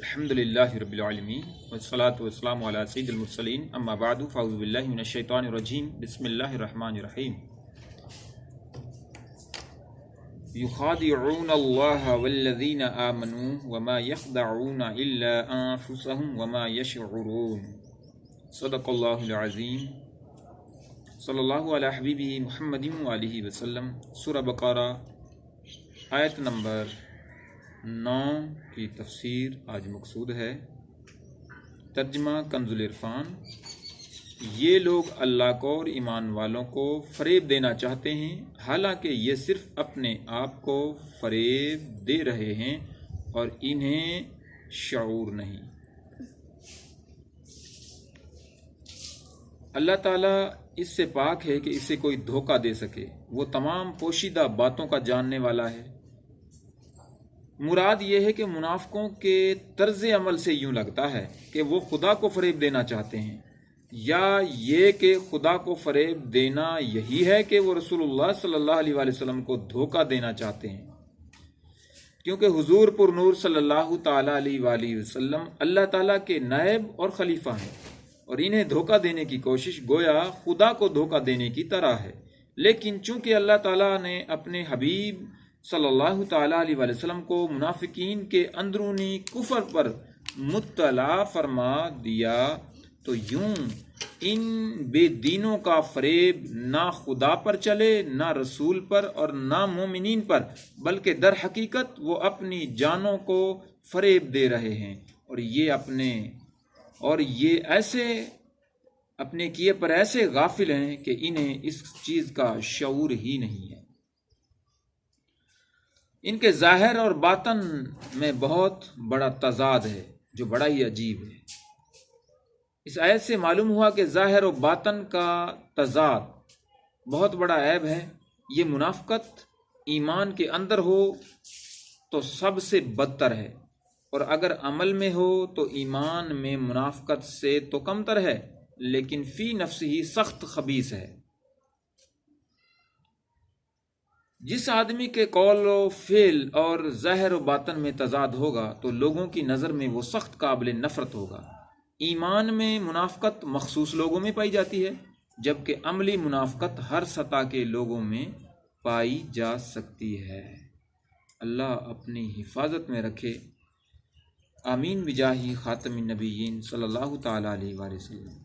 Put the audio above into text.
الحمدللہ رب العالمین والصلاة والسلام علی سید المرسلین اما بعد فاعوذ باللہ من الشیطان الرجیم بسم اللہ الرحمن الرحیم یخادعون اللہ والذین آمنوا وما یخدعون الا انفسهم وما یشعرون صدق اللہ العظیم صلی اللہ علی حبیبہ محمد وآلہ وسلم۔ سورہ بقرہ آیت نمبر 9 کی تفسیر آج مقصود ہے۔ ترجمہ کنز العرفان۔ یہ لوگ اللہ کو اور ایمان والوں کو فریب دینا چاہتے ہیں، حالانکہ یہ صرف اپنے آپ کو فریب دے رہے ہیں اور انہیں شعور نہیں۔ اللہ تعالیٰ اس سے پاک ہے کہ اسے کوئی دھوکہ دے سکے۔ وہ تمام پوشیدہ باتوں کا جاننے والا ہے۔ مراد یہ ہے کہ منافقوں کے طرز عمل سے یوں لگتا ہے کہ وہ خدا کو فریب دینا چاہتے ہیں، یا یہ کہ خدا کو فریب دینا یہی ہے کہ وہ رسول اللہ صلی اللہ علیہ وآلہ وسلم کو دھوکہ دینا چاہتے ہیں، کیونکہ حضور پر نور صلی اللہ تعالیٰ علیہ وآلہ وسلم اللہ تعالیٰ کے نائب اور خلیفہ ہیں، اور انہیں دھوکہ دینے کی کوشش گویا خدا کو دھوکہ دینے کی طرح ہے۔ لیکن چونکہ اللہ تعالیٰ نے اپنے حبیب صلی اللہ تعالیٰ علیہ وآلہ وسلم کو منافقین کے اندرونی کفر پر مطلع فرما دیا، تو یوں ان بے دینوں کا فریب نہ خدا پر چلے، نہ رسول پر اور نہ مومنین پر، بلکہ در حقیقت وہ اپنی جانوں کو فریب دے رہے ہیں، اور یہ ایسے اپنے کیے پر ایسے غافل ہیں کہ انہیں اس چیز کا شعور ہی نہیں ہے۔ ان کے ظاہر اور باطن میں بہت بڑا تضاد ہے جو بڑا ہی عجیب ہے۔ اس آیت سے معلوم ہوا کہ ظاہر و باطن کا تضاد بہت بڑا عیب ہے۔ یہ منافقت ایمان کے اندر ہو تو سب سے بدتر ہے، اور اگر عمل میں ہو تو ایمان میں منافقت سے تو کمتر ہے، لیکن فی نفس ہی سخت خبیث ہے۔ جس آدمی کے قول و فعل اور ظاہر و باطن میں تضاد ہوگا تو لوگوں کی نظر میں وہ سخت قابل نفرت ہوگا۔ ایمان میں منافقت مخصوص لوگوں میں پائی جاتی ہے، جبکہ عملی منافقت ہر سطح کے لوگوں میں پائی جا سکتی ہے۔ اللہ اپنی حفاظت میں رکھے، آمین بجاہ خاتم النبیین صلی اللہ تعالیٰ علیہ وآلہ وسلم۔